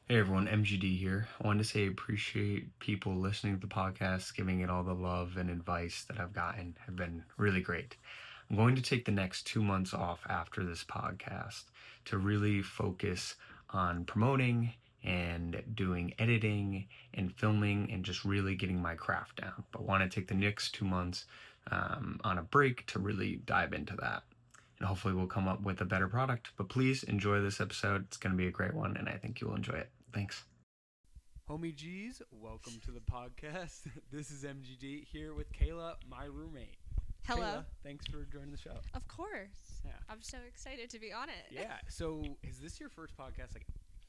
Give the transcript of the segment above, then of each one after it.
Hey everyone, MGD here. I wanted to say I appreciate people listening to the podcast, giving it all the love and advice that I've gotten have been really great. I'm going to take the next 2 months off after this podcast to really focus on promoting and doing editing and filming and just really getting my craft down. But want to take the next 2 months on a break to really dive into that. And hopefully we'll come up with a better product. But please enjoy this episode. It's going to be a great one, and I think you'll enjoy it. Thanks. Homie G's, welcome to the podcast. This is MGD here with Kayla, my roommate. Hello. Kayla, thanks for joining the show. Of course. Yeah. I'm so excited to be on it. Yeah. So, is this your first podcast,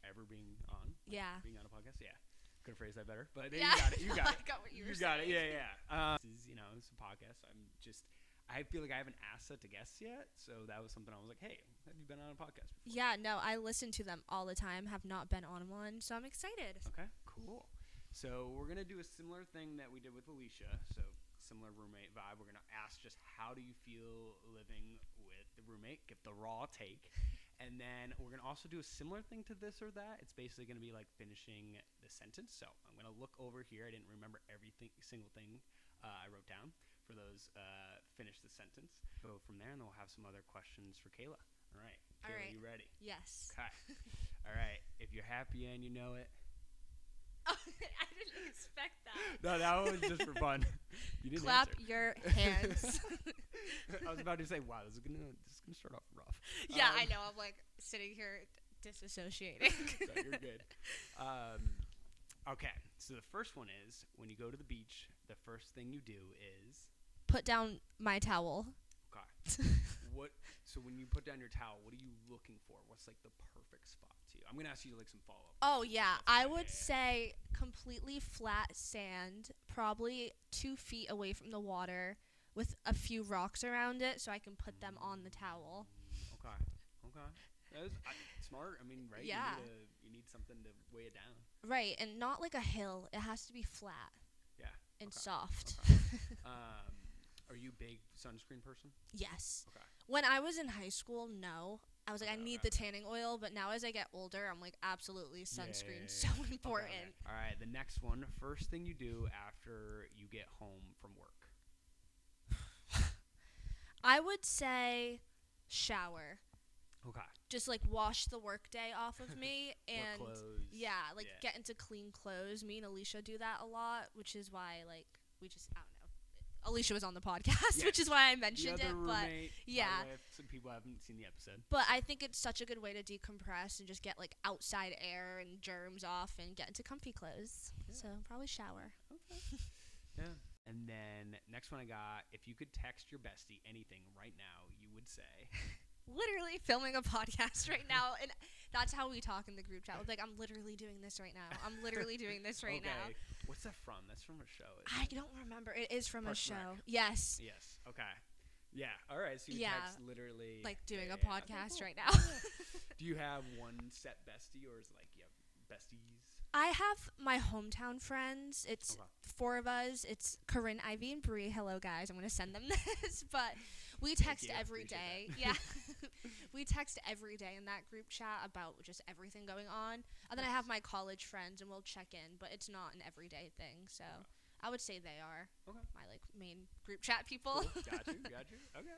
ever being on? Yeah. Being on a podcast? Yeah. Could have phrased that better, but Yeah. You got it. I got what you were got it. saying. Yeah. This is a podcast. I feel like I haven't asked that to guests yet, so that was something I was like, hey, have you been on a podcast before? Yeah, no, I listen to them all the time, have not been on one, so I'm excited. Okay, cool. So we're going to do a similar thing that we did with Alisha, so similar roommate vibe. We're going to ask just how do you feel living with the roommate, give the raw take, and then we're going to also do a similar thing to this or that. It's basically going to be like finishing the sentence. So I'm going to look over here. I didn't remember single thing I wrote down for those finish the sentence. Go from there, and then we'll have some other questions for Kayla. All right. Kayla, All right. you ready? Yes. Okay. All right. If you're happy and you know it. Oh, I didn't expect that. No, that one was just for fun. You didn't Clap answer. your hands. I was about to say, wow, this is gonna start off rough. Yeah, I know. I'm like sitting here disassociating. So you're good. Okay, so the first one is when you go to the beach, the first thing you do is Put down my towel. okay. So when you put down your towel, what are you looking for? What's like the perfect spot to you? I'm gonna ask you like some follow up. Oh, yeah. I would say completely flat sand, probably 2 feet away from the water with a few rocks around it so I can put them on the towel. Okay. That was smart. I mean, right? Yeah. You need something to weigh it down. Right, and not like a hill. It has to be flat. Yeah. And Okay. soft. Are you a big sunscreen person? Yes. Okay. When I was in high school, no. I was like, Okay, I need okay. the tanning oil, but now as I get older, I'm like, absolutely, sunscreen's so important. Okay. All right, the next one. First thing you do after you get home from work. I would say shower. Okay. Just like wash the work day off of me and Work clothes. yeah, like get into clean clothes. Me and Alisha do that a lot, which is why like we just I don't know. Alisha was on the podcast, which is why I mentioned it. But yeah, by the way, if some people haven't seen the episode. But I think it's such a good way to decompress and just get like outside air and germs off and get into comfy clothes. Yeah. So probably shower. Okay. Yeah. And then next one I got, if you could text your bestie anything right now, you would say. Literally filming a podcast right now, and that's how we talk in the group chat. We're like, I'm literally doing this right now. I'm literally doing this right now. What's that from? That's from a show. I don't remember. It is from Parks a and show. Rec. Yes. Yes. Okay. Yeah. All right. So you text literally like doing a Okay, podcast cool. right now. Do you have one set bestie, or is it like you have besties? I have my hometown friends. It's 4 of us. It's Corinne, Ivy, and Bree. Hello, guys. I'm going to send them this. But we text every day. Yeah. We text every day in that group chat about just everything going on. And then I have my college friends, and we'll check in. But it's not an everyday thing. So I would say they are my like main group chat people. Cool. Got you. Okay.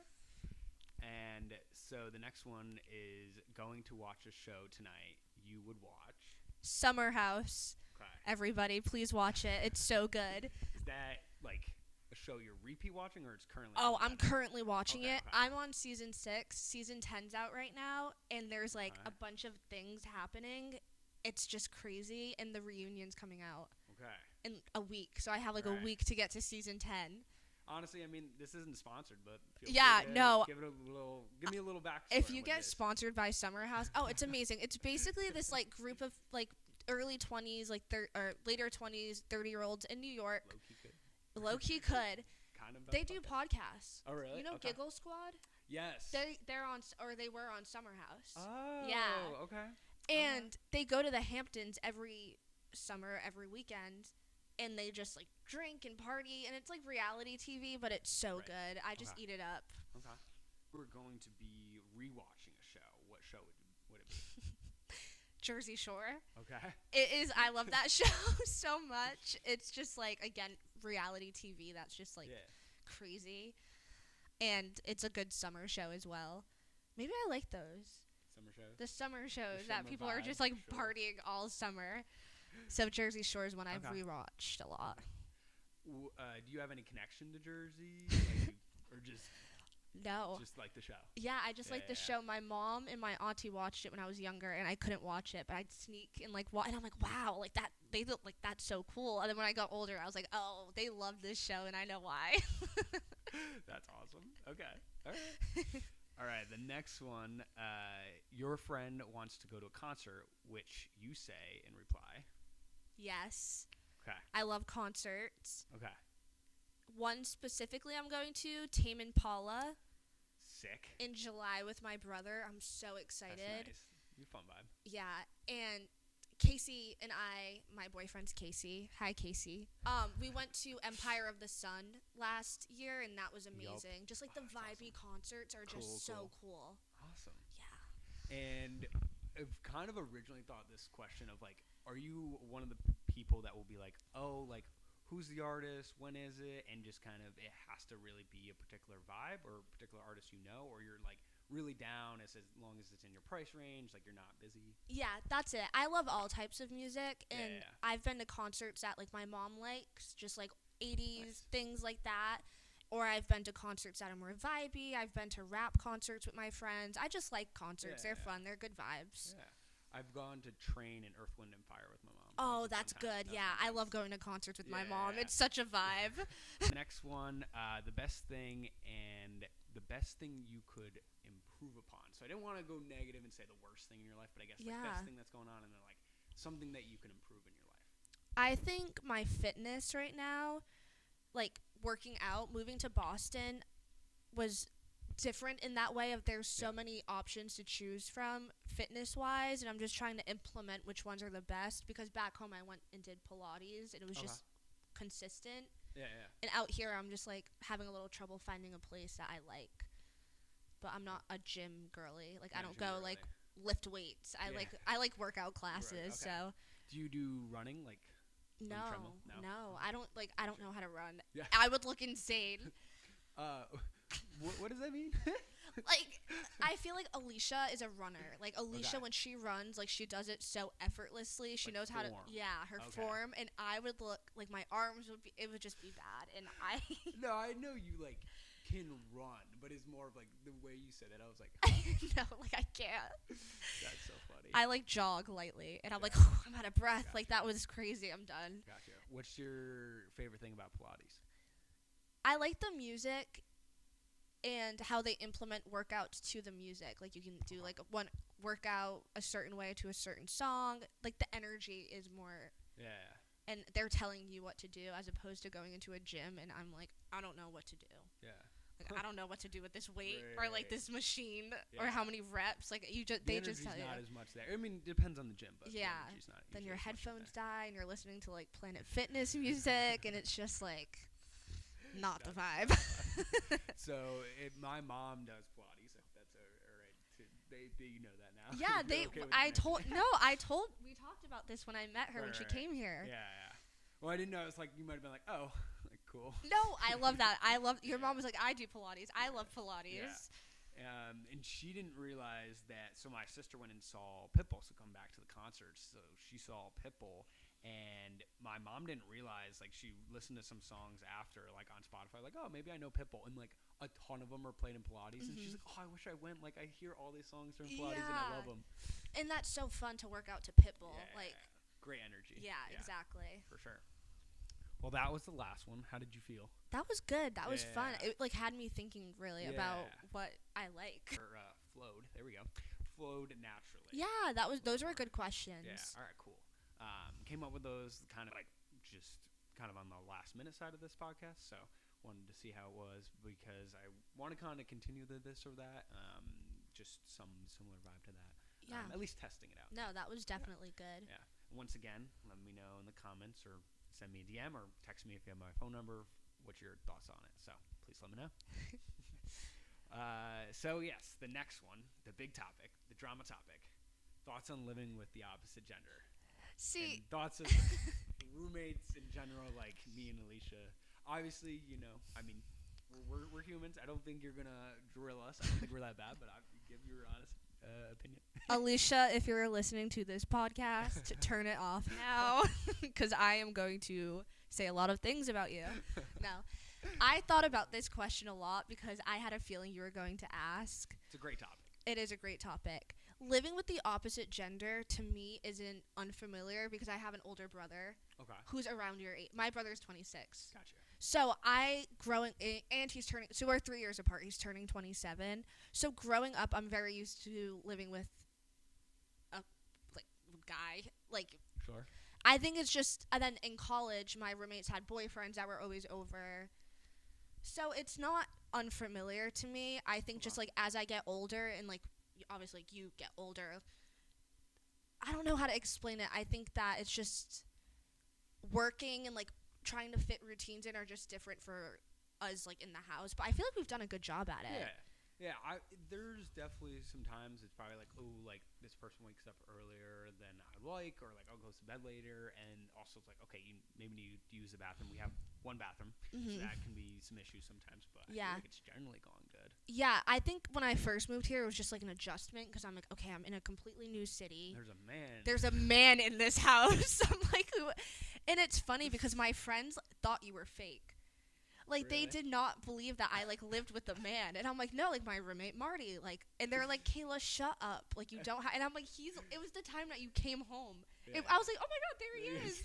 And so the next one is going to watch a show tonight. You would watch Summer House. Okay. Everybody, please watch it. It's so good. Is that like a show you're repeat watching, or it's currently? Oh, I'm currently watching it. Okay. I'm on season 6. Season 10's out right now, and there's like a bunch of things happening. It's just crazy, and the reunion's coming out in a week. So I have like a week to get to season 10. Honestly, I mean, this isn't sponsored, but Give me a little backstory. If you get sponsored by Summer House, it's amazing. It's basically this like group of like early 20s, like or later 20s, 30-year-olds in New York. Low key could. Kind of. They do podcasts. Oh really? You know Giggle Squad? Yes. They were on Summer House. Oh. Yeah. Okay. And they go to the Hamptons every summer, every weekend, and they just like drink and party, and it's like reality TV, but it's so good. I just eat it up. Okay. We're going to be rewatching a show. What show would it be? Jersey Shore. Okay. It is. I love that show so much. It's just like, again, reality TV. That's just like crazy, and it's a good summer show as well. Maybe I like those. Summer shows. The summer shows The that summer people are vibe, just like sure. partying all summer. So Jersey Shore is one I've Okay. rewatched a lot. Do you have any connection to Jersey, like or No. just like the show? Yeah, I just like the show. My mom and my auntie watched it when I was younger, and I couldn't watch it, but I'd sneak and like and I'm like, wow, like that. They look like that's so cool. And then when I got older, I was like, oh, they love this show, and I know why. That's awesome. Okay. All right. All right. The next one. Your friend wants to go to a concert, which you say in reply. Yes. Okay. I love concerts. Okay. One specifically I'm going to, Tame Impala. Sick. In July with my brother. I'm so excited. That's nice. You're fun vibe. Yeah, and Casey and I, my boyfriend's Casey. Hi, Casey. We went to Empire of the Sun last year, and that was amazing. Yep. Just like the vibey concerts are just so cool. Awesome. Yeah. And I've kind of originally thought this question of like, are you one of the people that will be like, oh, like, who's the artist? When is it? And just kind of, it has to really be a particular vibe or a particular artist or you're like really down as long as it's in your price range, like you're not busy. Yeah, that's it. I love all types of music, and I've been to concerts that like my mom likes, just like 80s things like that. Or I've been to concerts that are more vibey. I've been to rap concerts with my friends. I just like concerts. They're fun. They're good vibes. Yeah. I've gone to Train and Earth, Wind, and Fire with my mom. Oh, that's good. Yeah, I love going to concerts with my mom. It's such a vibe. Next one, the best thing and the best thing you could improve upon. So I didn't want to go negative and say the worst thing in your life, but I guess the best thing that's going on and then like something that you can improve in your life. I think my fitness right now, like working out, moving to Boston was different in that way of there's so many options to choose from fitness wise, and I'm just trying to implement which ones are the best, because back home I went and did Pilates and it was just consistent. And out here I'm just like having a little trouble finding a place that I like. But I'm not a gym girly. Like I don't go like lift weights. I like workout classes. So do you do running like no, I don't know how to run. Yeah. I would look insane. What does that mean? Like, I feel like Alisha is a runner. Like, Alisha, when she runs, like, she does it so effortlessly. She knows how to, her form. And I would look, like, my arms it would just be bad. And No, I know you, like, can run, but it's more of, like, the way you said it. I was like, no, like, I can't. That's so funny. I, like, jog lightly. And I'm like, oh, I'm out of breath. Gotcha. Like, that was crazy. I'm done. Gotcha. What's your favorite thing about Pilates? I like the music and how they implement workouts to the music. Like, you can do, like, one workout a certain way to a certain song. Like, the energy is more... Yeah. And they're telling you what to do as opposed to going into a gym, and I'm like, I don't know what to do. Yeah. Like, I don't know what to do with this weight or, like, this machine or how many reps. Like, they just tell you. The energy's not as much there. I mean, it depends on the gym, but yeah. The energy's not then your headphones die, and you're listening to, like, Planet Fitness music, and it's just, like... Not the vibe. So my mom does Pilates. If that's all right. You know that now. Yeah, we talked about this when I met her when she came here. Yeah. Well, I didn't know. It's like you might have been like, oh, like cool. No, I love that. Your mom was like, I do Pilates. I love Pilates. Yeah. And she didn't realize that. So my sister went and saw Pitbull. So come back to the concert. So she saw Pitbull. And my mom didn't realize, like, she listened to some songs after, like, on Spotify, like, oh, maybe I know Pitbull. And, like, a ton of them are played in Pilates. And she's like, oh, I wish I went. Like, I hear all these songs from Pilates, and I love them. And that's so fun to work out to Pitbull. Yeah, like, great energy. Yeah, exactly. For sure. Well, that was the last one. How did you feel? That was good. That was fun. It, like, had me thinking, really, about what I like. Flowed. There we go. Flowed naturally. Yeah, those were good questions. Yeah. All right, cool. Came up with those kind of like just kind of on the last minute side of this podcast. So wanted to see how it was because I want to kind of continue this or that. Just some similar vibe to that. Yeah. At least testing it out. No, that was definitely good. Yeah. Once again, let me know in the comments or send me a DM or text me if you have my phone number. What's your thoughts on it? So please let me know. So yes, the next one, the big topic, the drama topic. thoughts on living with the opposite gender. See, And thoughts of roommates in general, like me and Alisha. Obviously, I mean, we're humans. I don't think you're gonna drill us. I don't think we're that bad, but I give your honest opinion. Alicia, if you're listening to this podcast, turn it off now because I am going to say a lot of things about you. No. I thought about this question a lot because I had a feeling you were going to ask. It's a great topic. It is a great topic. Living with the opposite gender to me isn't unfamiliar because I have an older brother who's around your age. My brother's 26. Gotcha. So and he's turning, so we're 3 years apart. He's turning 27. So growing up, I'm very used to living with a guy. Sure. I think it's just, and then in college, my roommates had boyfriends that were always over. So it's not unfamiliar to me. I think just as I get older and obviously you get older, I don't know how to explain it. I think that it's just working and trying to fit routines in are just different for us in the house. But I feel like we've done a good job at it. Yeah. There's definitely some times it's probably this person wakes up earlier than I like, or I'll go to bed later, and also it's okay, you maybe need to use the bathroom. We have one bathroom, so that can be some issues sometimes, but I feel like it's generally gone good. Yeah, I think when I first moved here, it was just an adjustment because I'm okay, I'm in a completely new city. There's a man in this house. I'm who? And it's funny because my friends thought you were fake. Really? They did not believe that I lived with a man, and I'm no, my roommate Marty, and they're Kayla, shut up, you don't and I'm it was the time that you came home. Yeah. I was oh my god, there he is,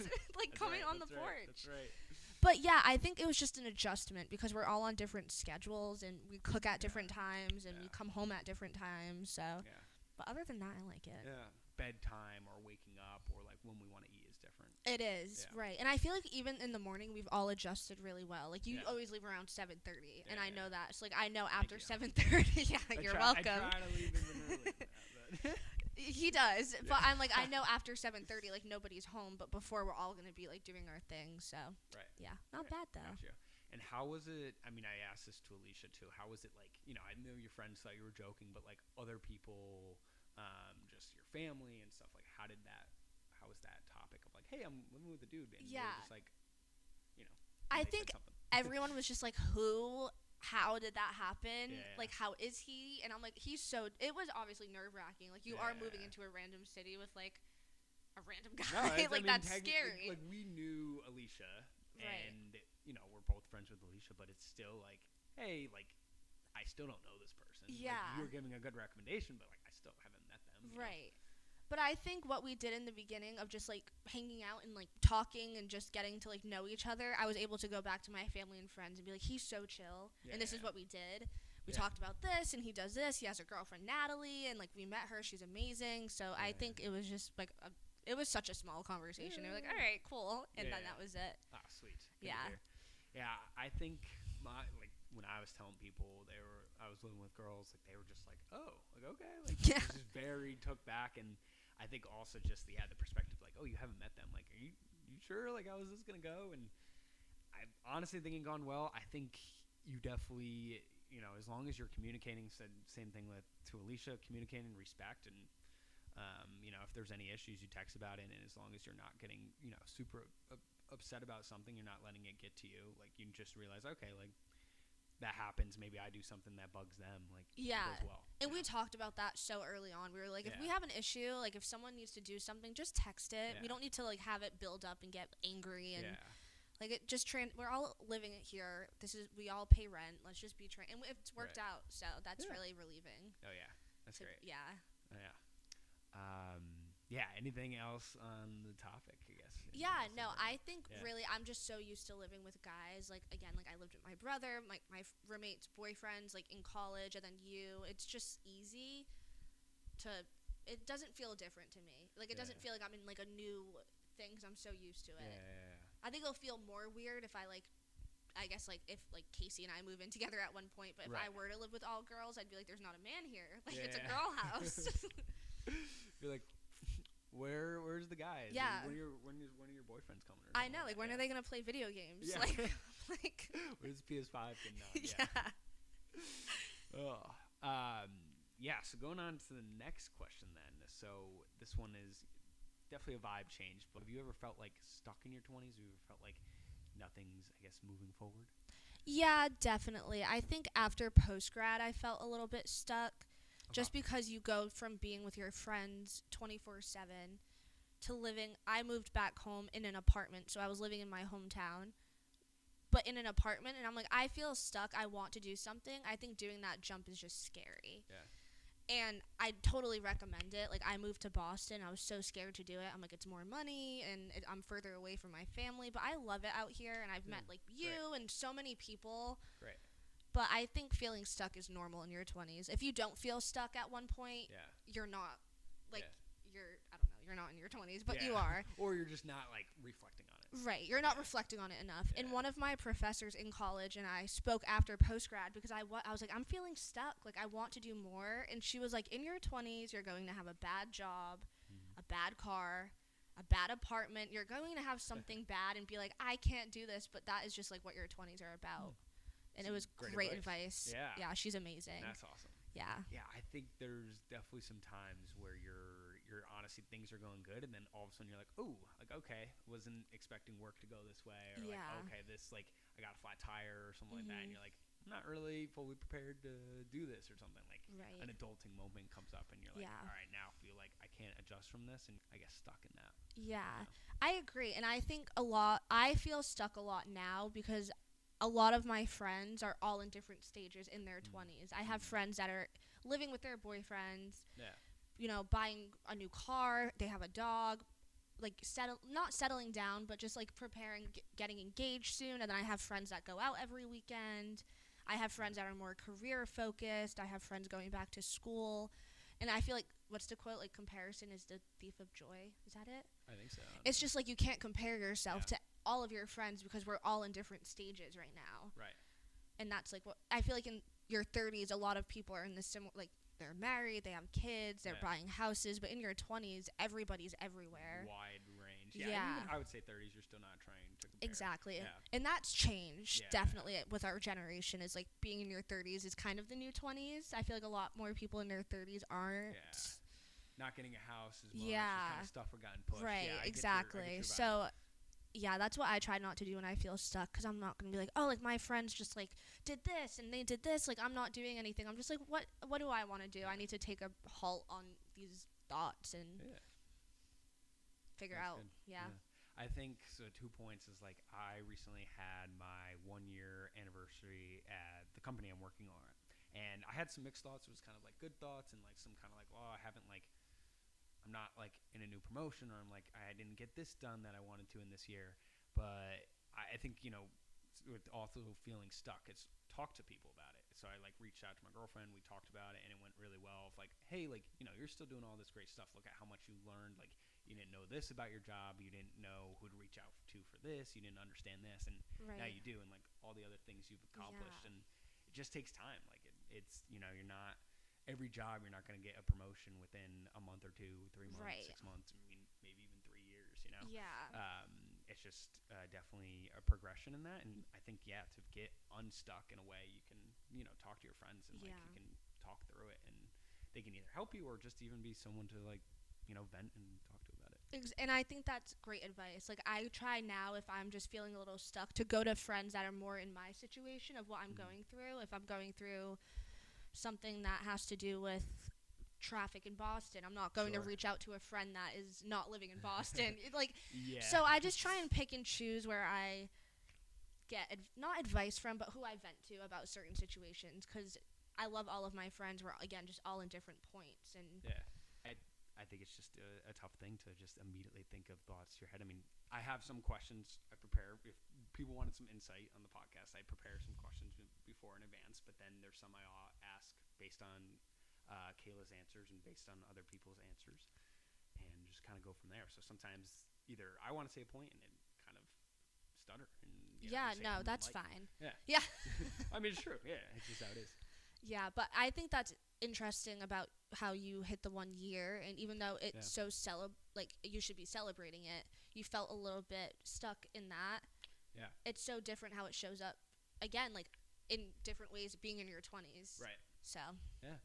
coming on the porch. That's right. But yeah, I think it was just an adjustment because we're all on different schedules and we cook at different times and we come home at different times. So, but other than that, I like it. Yeah, bedtime or waking up or when we want to eat is different. It is right, and I feel even in the morning we've all adjusted really well. You always leave around 7:30, and I know that. So I know after 7:30, you're welcome. I try to leave even earlier than that, He does, but I'm I know after 7:30, nobody's home, but before we're all gonna be doing our thing. So not bad though. Gotcha. And how was it? I mean, I asked this to Alisha too. How was it I know your friends thought you were joking, but other people, just your family and stuff. How was that topic of hey, I'm living with a dude, and yeah, just I think everyone was just who. How did that happen? Yeah. How is he? And I'm he's so. It was obviously nerve-wracking. You are moving into a random city with a random guy. No, that's scary. We knew Alisha, right. And we're both friends with Alisha, but it's still hey, I still don't know this person. Yeah. You were giving a good recommendation, but I still haven't met them. Right. But I think what we did in the beginning of just hanging out and talking and just getting to know each other, I was able to go back to my family and friends and be he's so chill, and this is what we did. We talked about this, and he does this. He has a girlfriend Natalie, and we met her. She's amazing. So I think it was just it was such a small conversation. They were all right, cool, and then that was it. Ah, sweet. Good yeah. Yeah, I think when I was telling people I was living with girls, they were just oh, okay, it was just very took back. And I think also just the perspective oh, you haven't met them, are you sure how is this gonna go? And I honestly think it gone well. I think you definitely as long as you're communicating, said same thing to Alisha, communicating respect, and if there's any issues you text about it, and as long as you're not getting super upset about something, you're not letting it get to you, you just realize okay, that happens, maybe I do something that bugs them, it goes well. And we talked about that so early on. We were if we have an issue, if someone needs to do something, just text it. We don't need to have it build up and get angry and it just we're all living it here. We all pay rent. Let's just be and it's worked out, so that's really relieving. Oh yeah, that's great. Yeah. Oh, yeah. Anything else on the topic, I guess? Yeah, no, I think really I'm just so used to living with guys. Again, I lived with my brother, my roommate's boyfriends, in college, and then you. It's just easy it doesn't feel different to me. It doesn't feel I'm in a new thing because I'm so used to it. Yeah. I think it'll feel more weird if I guess if Casey and I move in together at one point, but if I were to live with all girls, I'd be there's not a man here. It's a girl house. You're where's the guys? Yeah. When is one of your boyfriends coming? I know. When are they gonna play video games? Yeah. Where's PS5 and yeah. So going on to the next question then. So this one is definitely a vibe change. But have you ever felt like stuck in your 20s? Have you ever felt like nothing's, I guess, moving forward? Yeah, definitely. I think after post grad, I felt a little bit stuck Okay. just because you go from being with your friends 24/7 to living. I moved back home in an apartment, so I was living in my hometown, but in an apartment, and I'm like, I feel stuck. I want to do something. I think doing that jump is just scary. Yeah. And I totally recommend it. Like, I moved to Boston. I was so scared to do it. I'm like, it's more money, and I'm further away from my family. But I love it out here, and I've met, like, you and so many people. Great. But I think feeling stuck is normal in your 20s. If you don't feel stuck at one point, Yeah. you're not, like, Yeah. I don't know, you're not in your 20s, but you are. Or you're just not like reflecting on it. Right. You're not reflecting on it enough. Yeah. And one of my professors in college, and I spoke after post-grad because I was like, I'm feeling stuck. Like, I want to do more. And she was like, in your 20s, you're going to have a bad job, a bad car, a bad apartment. You're going to have something bad and be like, I can't do this. But that is just like what your 20s are about. And it was great advice. Yeah, she's amazing. That's awesome. Yeah. Yeah, I think there's definitely some times where you're honestly things are going good, and then all of a sudden you're like, oh, like okay, wasn't expecting work to go this way, or like okay, this like I got a flat tire or something like that, and you're like, I'm not really fully prepared to do this or something. Like an adulting moment comes up, and you're like, all right, now I feel like I can't adjust from this, and I get stuck in that. Yeah, I agree, and I think I feel stuck a lot now because a lot of my friends are all in different stages in their 20s. I have friends that are living with their boyfriends, buying a new car, they have a dog, like not settling down, but just like preparing, getting engaged soon. And then I have friends that go out every weekend. I have friends that are more career focused. I have friends going back to school. And I feel like, what's the quote? Like, comparison is the thief of joy. Is that it? I think so. It's just like you can't compare yourself to all of your friends because we're all in different stages right now. Right. And that's like what I feel like in your 30s, a lot of people are in this similar, like, they're married, they have kids, they're buying houses. But in your 20s, everybody's everywhere. Wide range. Yeah. I would say 30s, you're still not trying to compare. Exactly. Yeah. And that's changed definitely with our generation. Is like being in your 30s is kind of the new 20s. I feel like a lot more people in their 30s aren't. Yeah. Not getting a house as much. Yeah. Kind of stuff we're gotten pushed. Right. Yeah, exactly. So, yeah, that's what I try not to do when I feel stuck, because I'm not going to be like, oh, like, my friends just, like, did this and they did this. Like, I'm not doing anything. I'm just like, what do I want to do? I need to take a halt on these thoughts and figure out. Yeah. I think, so 2 points is, like, I recently had my 1-year anniversary at the company I'm working on. And I had some mixed thoughts. It was kind of, like, good thoughts and, like, some kind of, like, well, I'm not like in a new promotion, or I'm like I didn't get this done that I wanted to in this year. But I think with also feeling stuck, it's talk to people about it. So I like reached out to my girlfriend, we talked about it, and it went really well. Of like, hey, like you're still doing all this great stuff. Look at how much you learned. Like you didn't know this about your job, you didn't know who to reach out to for this, you didn't understand this, and now you do, and like all the other things you've accomplished. And it just takes time. Like it's you're not. Every job, you're not going to get a promotion within a month or 2, 3 months, 6 months. I mean, maybe even 3 years. Yeah. It's just definitely a progression in that, and I think to get unstuck in a way, you can talk to your friends and like you can talk through it, and they can either help you or just even be someone to like vent and talk to about it. And I think that's great advice. Like I try now, if I'm just feeling a little stuck, to go to friends that are more in my situation of what I'm going through. If I'm going through something that has to do with traffic in Boston, I'm not going to reach out to a friend that is not living in Boston. So I just try and pick and choose where I get not advice from, but who I vent to about certain situations, because I love all of my friends. We're again just all in different points, and I think it's just a tough thing to just immediately think of thoughts in your head. I mean, I have some questions I prepare. If people wanted some insight on the podcast, I prepare some questions before in advance, but then there's some I ask based on Kayla's answers and based on other people's answers, and just kind of go from there. So sometimes either I want to say a point and then kind of stutter. And, no, that's fine. Yeah. I mean, it's true. Yeah, it's just how it is. Yeah, but I think that's interesting about how you hit the 1 year, and even though it's so you should be celebrating it, you felt a little bit stuck in that. Yeah. It's so different how it shows up, again, like in different ways being in your 20s. Right. So. Yeah.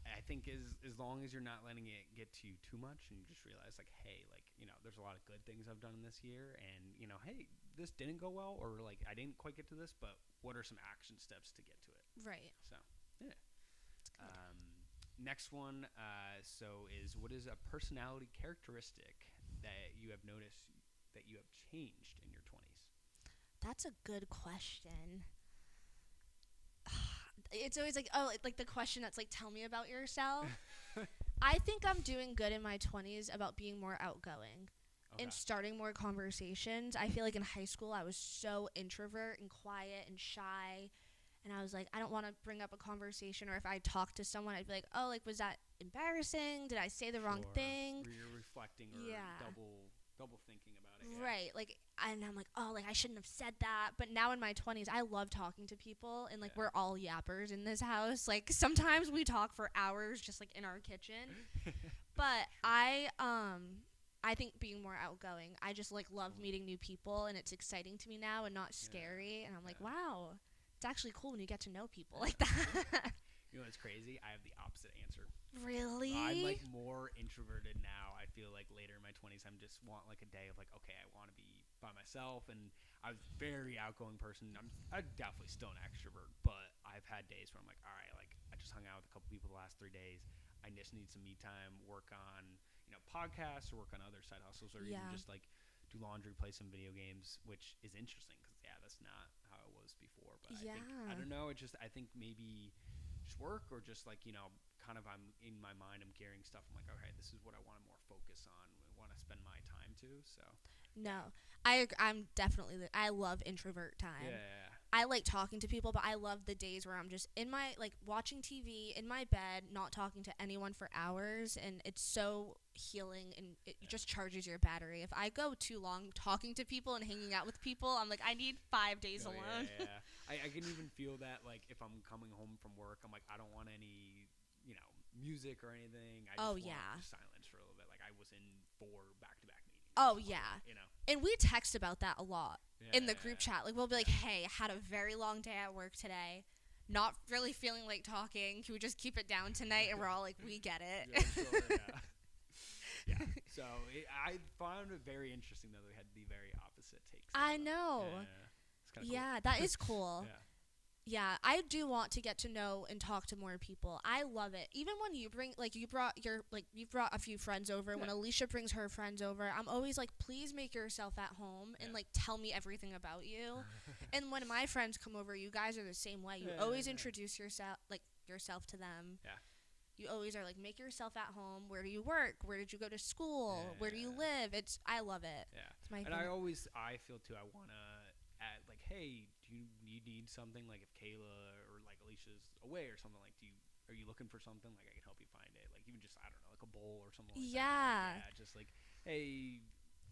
I think as long as you're not letting it get to you too much, and you just realize like, hey, like, there's a lot of good things I've done in this year, and hey, this didn't go well, or like I didn't quite get to this, but what are some action steps to get to it? Right. So yeah. Next one, is what is a personality characteristic that you have noticed that you have changed in your 20s? That's a good question. It's always like, like the question that's like, tell me about yourself. I think I'm doing good in my 20s about being more outgoing and starting more conversations. I feel like in high school I was so introvert and quiet and shy, and I was like, I don't want to bring up a conversation, or if I talked to someone, I'd be like, oh, like, was that embarrassing? Did I say the wrong thing? Or you're reflecting or double thinking about it. Right. Like, and I'm like, oh, like, I shouldn't have said that. But now in my 20s, I love talking to people, and like, we're all yappers in this house. Like, sometimes we talk for hours just like in our kitchen. But I think being more outgoing, I just like love meeting new people, and it's exciting to me now and not scary. And I'm like, wow, it's actually cool when you get to know people like that. You know what's crazy? I have the opposite answer. Really? I'm like more introverted now. I feel like later in my 20s, I just want like a day of like, okay, I want to be by myself. And I was a very outgoing person. I'm definitely still an extrovert, but I've had days where I'm like, all right, like I just hung out with a couple people the last 3 days. I just need some me time, work on podcasts, or work on other side hustles, or even just like do laundry, play some video games, which is interesting because that's not how it was before. But I don't know. I think maybe just work, or just like kind of I'm in my mind, I'm gearing stuff. I'm like, okay, this is what I want to more focus on. I want to spend my time to. So no, I'm definitely I love introvert time. Yeah. I like talking to people, but I love the days where I'm just in my like watching TV in my bed, not talking to anyone for hours, and it's so healing, and it just charges your battery. If I go too long talking to people and hanging out with people, I'm like, I need 5 days alone. Yeah. I can even feel that, like, if I'm coming home from work, I'm like, I don't want any music or anything. I just want silence for a little bit. Like, I was in 4 back-to-back meetings. Oh yeah. And we text about that a lot in the group chat. Like, we'll be like, hey, had a very long day at work today, not really feeling like talking, can we just keep it down tonight? And we're all like, we get it. Yeah. So I found it very interesting that we had the very opposite takes. I know. It's kind of cool. That is cool. Yeah, I do want to get to know and talk to more people. I love it. Even when you bring, like, you brought a few friends over. When Alisha brings her friends over, I'm always like, please make yourself at home and like tell me everything about you. And when my friends come over, you guys are the same way. You always introduce yourself to them. Yeah. You always are like, make yourself at home. Where do you work? Where did you go to school? Where do you live? I love it. Yeah. It's my favorite. I feel too, I want to add, like, hey, do you need something? Like, if Kayla or like Alicia's away or something, like, are you looking for something? Like, I can help you find it. Like, even just, I don't know, like a bowl or something like that. Like, just like, hey,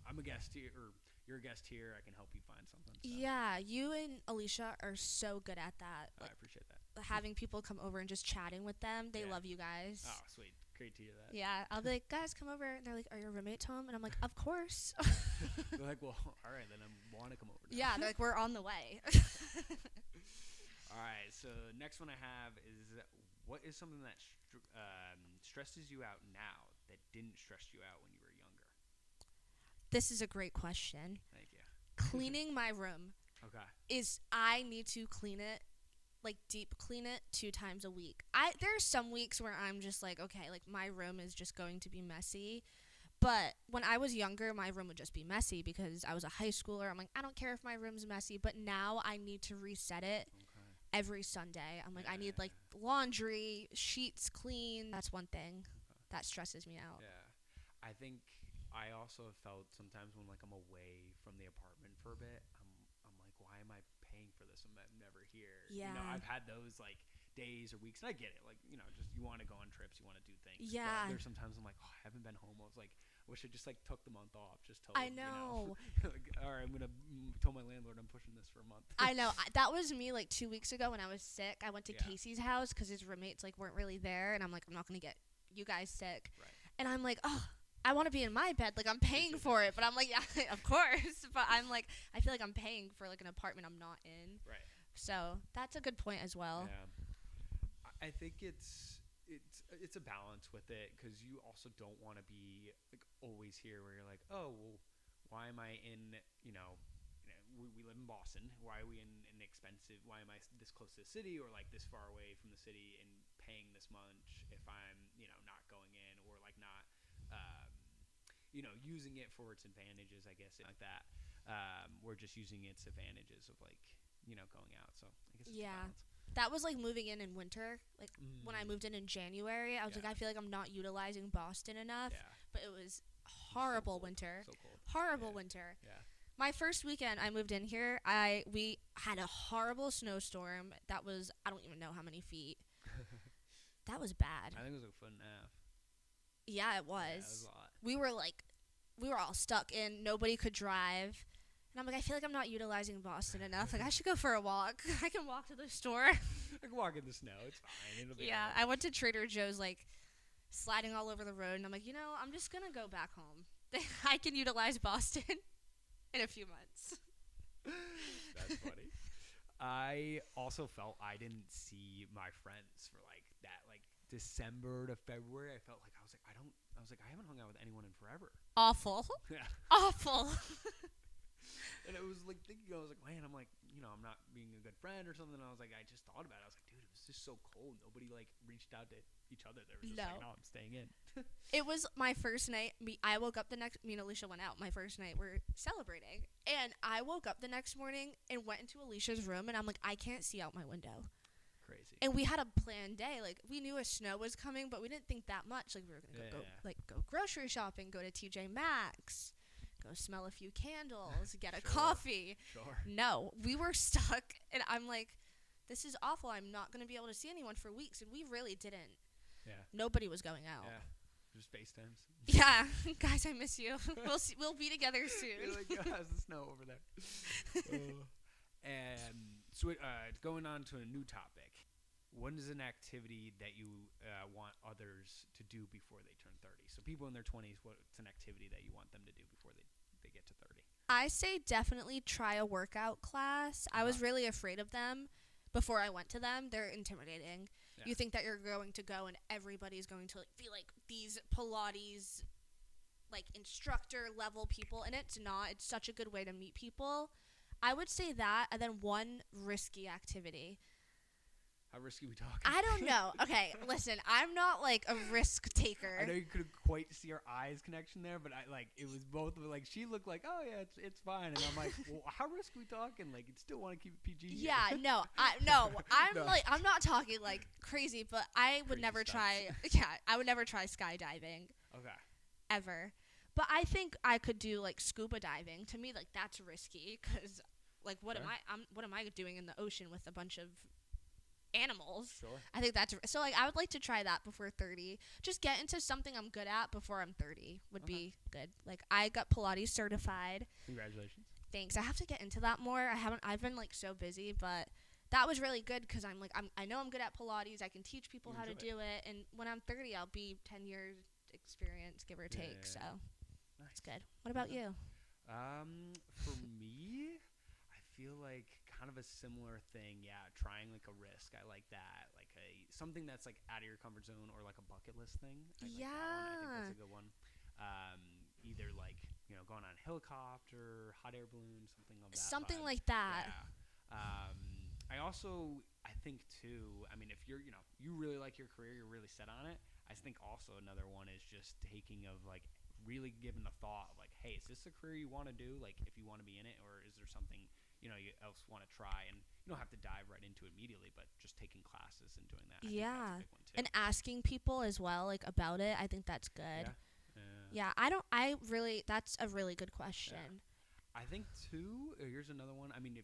I'm a guest here, or you're a guest here, I can help you find something. So. Yeah, you and Alisha are so good at that. Like, I appreciate that. Having people come over and just chatting with them. They love you guys. Oh, sweet. Great to hear that. Yeah, I'll be like, guys, come over. And they're like, are your roommates home? And I'm like, of course. They're like, well, all right, then I want to come over now. Yeah, they're like, we're on the way. All right, so next one I have is, what is something that stresses you out now that didn't stress you out when you were younger? This is a great question. Thank you. Cleaning my room. Okay. I need to clean it, like deep clean it 2 times a week. There's some weeks where I'm just like, okay, like my room is just going to be messy. But when I was younger, my room would just be messy because I was a high schooler. I'm like, I don't care if my room's messy. But now I need to reset it every Sunday. I'm like, I need like laundry, sheets clean. That's one thing that stresses me out. Yeah. I think I also have felt sometimes when like I'm away from the apartment for a bit, I'm like, why am I paying for this? I'm never here. Yeah. I've had those like days or weeks, and I get it. Like, just you want to go on trips, you want to do things. Yeah. But there's sometimes I'm like, oh, I haven't been home. I was like, I wish I just like took the month off. Just told I know. like, all right, I'm gonna tell my landlord I'm pushing this for a month. I know. That was me like 2 weeks ago when I was sick. I went to Casey's house because his roommates like weren't really there, and I'm like, I'm not gonna get you guys sick. Right. And I'm like, oh, I want to be in my bed. Like, I'm paying for it. But I'm like, yeah, of course. But I'm like, I feel like I'm paying for like an apartment I'm not in. Right. So that's a good point as well. Yeah. I think it's it's a balance with it because you also don't want to be like always here where you're like, oh well, why am I in we live in Boston. Why are we in an expensive? Why am I this close to the city or like this far away from the city and paying this much if I'm not going in or like not using it for its advantages, I guess, like that. We're just using its advantages of like going out. So I guess it's a balance. That was like moving in winter. Like when I moved in January, I was like, I feel like I'm not utilizing Boston enough. Yeah. But it was horrible winter. So cold. Horrible winter. Yeah. My first weekend I moved in here, we had a horrible snowstorm that was, I don't even know how many feet. That was bad. I think it was like a foot and a half. Yeah, it was. Yeah, it was a lot. We were all stuck in. Nobody could drive. And I'm like, I feel like I'm not utilizing Boston enough. Like, I should go for a walk. I can walk to the store. I can walk in the snow. It's fine. It'll be yeah, right. I went to Trader Joe's, like, sliding all over the road. And I'm like, I'm just going to go back home. I can utilize Boston in a few months. That's funny. I also felt I didn't see my friends for, like, that, like, December to February. I felt like I haven't hung out with anyone in forever. Awful. Yeah. Awful. And it was like thinking, I was like, man, I'm like, I'm not being a good friend or something. And I was like, I just thought about it. I was like, dude, it was just so cold. Nobody like reached out to each other. They were just like, no, I'm staying in. It was my first night. I woke up me and Alisha went out. My first night, we're celebrating. And I woke up the next morning and went into Alicia's room. And I'm like, I can't see out my window. Crazy. And we had a planned day. Like, we knew a snow was coming, but we didn't think that much. Like, we were going to go grocery shopping, go to TJ Maxx, go smell a few candles, get a coffee. Sure. No, we were stuck. And I'm like, this is awful. I'm not going to be able to see anyone for weeks. And we really didn't. Yeah. Nobody was going out. Yeah. Just FaceTimes. Yeah. Guys, I miss you. We'll be together soon. You're like, how's the snow over there? And so going on to a new topic. What is an activity that you want others to do before they turn 30? So people in their 20s, what's an activity that you want them to do before they get to 30? I say definitely try a workout class. I was really afraid of them before I went to them. They're intimidating. Yeah. You think that you're going to go and everybody's going to be like these Pilates like instructor level people, and it's not. It's such a good way to meet people. I would say that, and then one risky activity. How risky we talking? I don't know. Okay, listen, I'm not like a risk taker. I know you couldn't quite see our eyes connection there, but it was both like she looked like, oh yeah, it's fine, and I'm like, well, how risky we talking? Like, you still want to keep it PG? Here. Yeah, no, I'm not talking like crazy, but I would never try. Yeah, I would never try skydiving. Okay. Ever, but I think I could do like scuba diving. To me, like that's risky because like what am I doing in the ocean with a bunch of animals? Sure. I think that's so like I would like to try that before 30. Just get into something I'm good at before I'm 30 would be good. Like I got Pilates certified. Congratulations. Thanks. I have to get into that more. I've been like so busy, but that was really good because I know I'm good at Pilates. I can teach people how to do it, and when I'm 30, I'll be 10 years experience, give or take. So that's good. What about you? For me, I feel like kind of a similar thing. Yeah, trying like a risk. I like that. Like something that's like out of your comfort zone or like a bucket list thing. I like that one. I think that's a good one. Either like going on a helicopter, hot air balloon, something of that. Something vibe. like that. Yeah. I think too. I mean, if you're you really like your career, you're really set on it. I think also another one is just taking of like really giving the thought of like, hey, is this a career you want to do? Like, if you want to be in it, or is there something you else want to try? And you don't have to dive right into it immediately, but just taking classes and doing that. I think that's a big one too. And asking people as well, like about it. I think that's good. Yeah. That's a really good question. Yeah. I think too. Here's another one. I mean,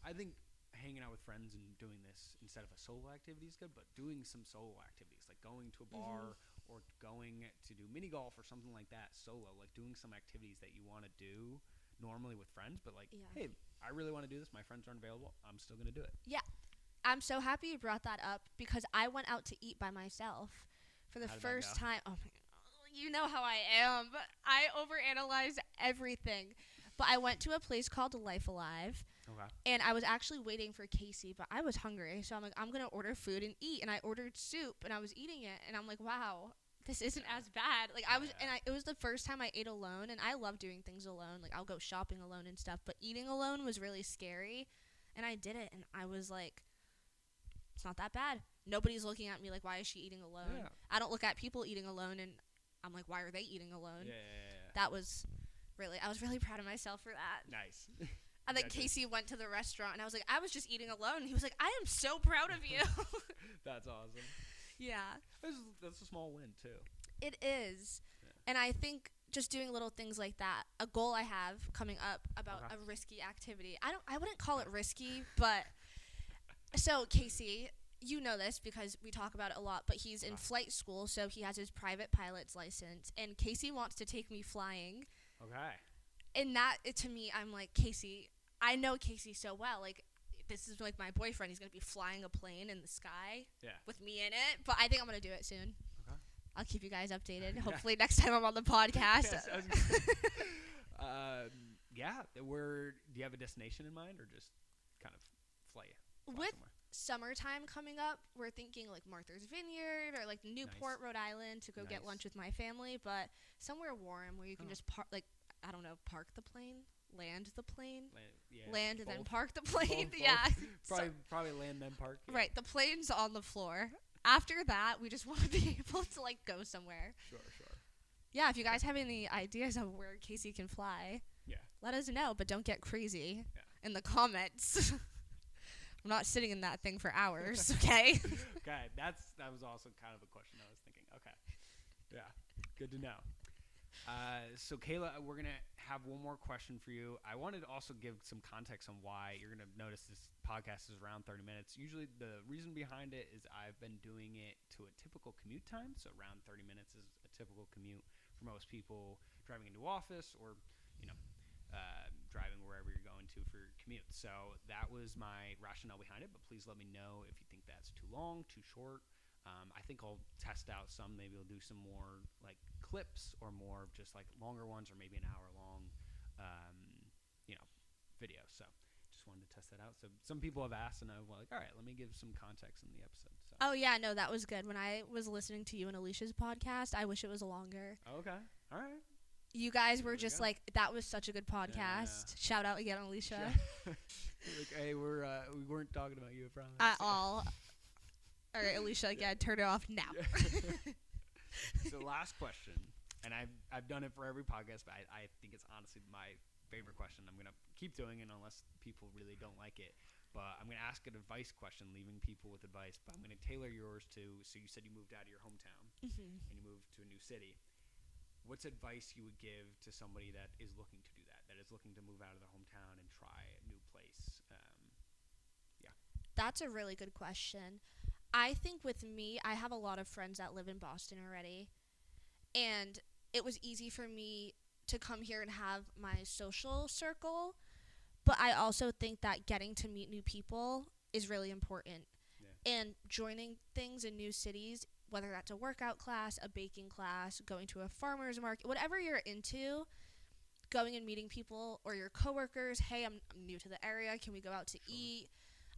I think hanging out with friends and doing this instead of a solo activity is good, but doing some solo activities like going to a bar or going to do mini golf or something like that solo, like doing some activities that you want to do normally with friends, but like, hey, I really want to do this. My friends aren't available. I'm still going to do it. Yeah. I'm so happy you brought that up because I went out to eat by myself for the first time. Oh my God. You know how I am. I overanalyze everything. But I went to a place called Life Alive. Okay. And I was actually waiting for Casey, but I was hungry. So I'm like, I'm going to order food and eat. And I ordered soup and I was eating it. And I'm like, wow, this isn't as bad. Like it was the first time I ate alone. And I love doing things alone. Like I'll go shopping alone and stuff. But eating alone was really scary. And I did it. And I was like, it's not that bad. Nobody's looking at me like, why is she eating alone? Yeah. I don't look at people eating alone. And I'm like, why are they eating alone? Yeah. That was I was really proud of myself for that. Nice. And then Casey went to the restaurant, and I was like, I was just eating alone. And he was like, I am so proud of you. That's awesome. Yeah. That's a small win, too. It is. Yeah. And I think just doing little things like that, a goal I have coming up about a risky activity. I wouldn't call it risky, but so Casey, you know this because we talk about it a lot, but he's in flight school, so he has his private pilot's license, and Casey wants to take me flying. Okay. And that, to me, I'm like, Casey, I know Casey so well. Like, this is like my boyfriend. He's going to be flying a plane in the sky with me in it. But I think I'm going to do it soon. Okay. I'll keep you guys updated. Hopefully next time I'm on the podcast. Do you have a destination in mind or just kind of fly with somewhere? Summertime coming up, we're thinking like Martha's Vineyard or like Newport, Rhode Island to go get lunch with my family. But somewhere warm where you can just park the plane. Land the plane, land and then park the plane. Both. Yeah, probably land then park. Yeah. Right, the plane's on the floor. After that, we just want to be able to like go somewhere. Sure. Yeah, if you guys have any ideas of where Casey can fly, let us know. But don't get crazy in the comments. I'm not sitting in that thing for hours. Okay. Okay, that was also kind of a question I was thinking. Okay, yeah, good to know. So Kayla, we're going to have one more question for you. I wanted to also give some context on why you're going to notice this podcast is around 30 minutes. Usually the reason behind it is I've been doing it to a typical commute time. So around 30 minutes is a typical commute for most people driving into office or, driving wherever you're going to for your commute. So that was my rationale behind it, but please let me know if you think that's too long, too short. I think I'll test out some. Maybe I'll do some more like clips or more of just like longer ones or maybe an hour long, videos. So just wanted to test that out. So some people have asked and I'm like, all right, let me give some context in the episode. So. Oh yeah, no, that was good. When I was listening to you and Alicia's podcast, I wish it was longer. Okay. All right. You guys were just like, that was such a good podcast. Yeah. Shout out again, Alisha. Like, hey, we weren't talking about you, I promise. At all. All right, Alisha, turn it off now. So last question, and I've done it for every podcast, but I think it's honestly my favorite question. I'm going to keep doing it unless people really don't like it. But I'm going to ask an advice question, leaving people with advice. But I'm going to tailor yours to, so you said you moved out of your hometown and you moved to a new city. What's advice you would give to somebody that is looking to do that is looking to move out of their hometown and try a new place? That's a really good question. I think with me, I have a lot of friends that live in Boston already. And it was easy for me to come here and have my social circle. But I also think that getting to meet new people is really important. Yeah. And joining things in new cities, whether that's a workout class, a baking class, going to a farmer's market, whatever you're into, going and meeting people or your coworkers, hey, I'm new to the area, can we go out to eat?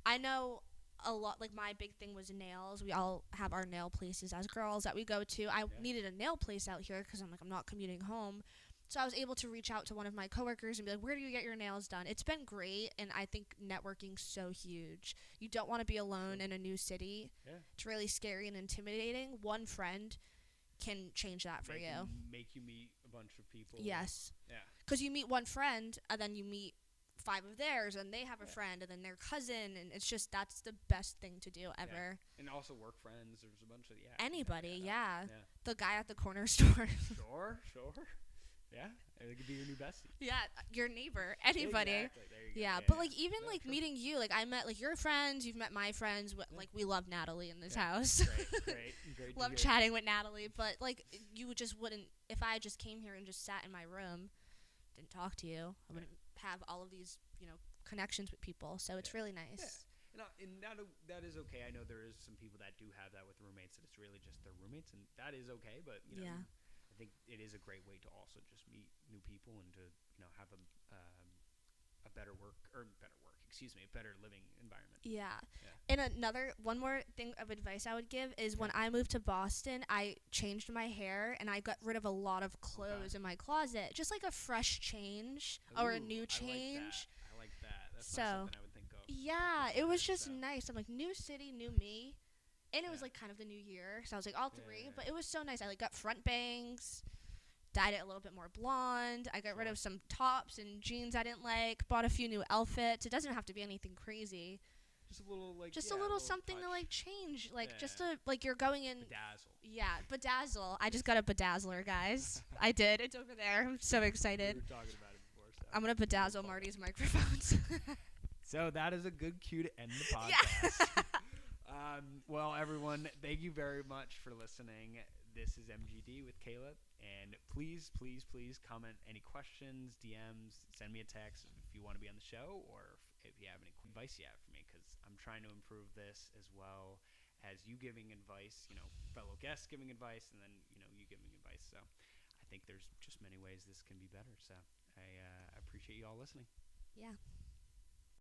I know a lot, like my big thing was nails. We all have our nail places as girls that we go to. I needed a nail place out here because I'm not commuting home. So I was able to reach out to one of my coworkers and be like, where do you get your nails done? It's been great, and I think networking's so huge. You don't want to be alone in a new city. Yeah. It's really scary and intimidating. One friend can change that for you. Make you meet a bunch of people. Yes. Yeah. Because you meet one friend, and then you meet 5 of theirs, and they have a friend, and then their cousin, and it's just, that's the best thing to do ever. Yeah. And also work friends. There's a bunch of, anybody, yeah. The guy at the corner store. Sure. Yeah, it could be your new bestie. Yeah, your neighbor, anybody. Exactly. There you go. Yeah, but like even like meeting you, like I met like your friends, you've met my friends. Like we love Natalie in this house. Great. Love chatting with Natalie, but like you just wouldn't. If I just came here and just sat in my room, didn't talk to you, I wouldn't have all of these connections with people. So it's really nice. Yeah. And that is okay. I know there is some people that do have that with roommates, that it's really just their roommates, and that is okay. But I think it is a great way to also just meet new people and to have a better work better living environment. Yeah. Yeah. And one more thing of advice I would give is when I moved to Boston, I changed my hair and I got rid of a lot of clothes in my closet. Just like a fresh change or a new change. I like that. That's not So, something I would think of. yeah, it was just nice. I'm like, new city, new me. And it was like kind of the new year. So I was like, all three. But it was so nice. I like got front bangs, dyed it a little bit more blonde. I got rid of some tops and jeans I didn't like. Bought a few new outfits. It doesn't have to be anything crazy. Just a little like Just a little something touch. to like change, like just to like you're going in. Bedazzle. Yeah, bedazzle. I just got a bedazzler, guys. I did. It's over there. I'm so excited. We were talking about it before. So. I'm gonna bedazzle Marty's microphones. So that is a good cue to end the podcast. Yeah. Well, everyone, thank you very much for listening. This is MGD with Kayla, and please, please, please comment any questions, DMs, send me a text if you want to be on the show, or if you have any advice you have for me, because I'm trying to improve this as well as you giving advice, fellow guests giving advice, and then, you giving advice. So I think there's just many ways this can be better. So I appreciate you all listening. Yeah.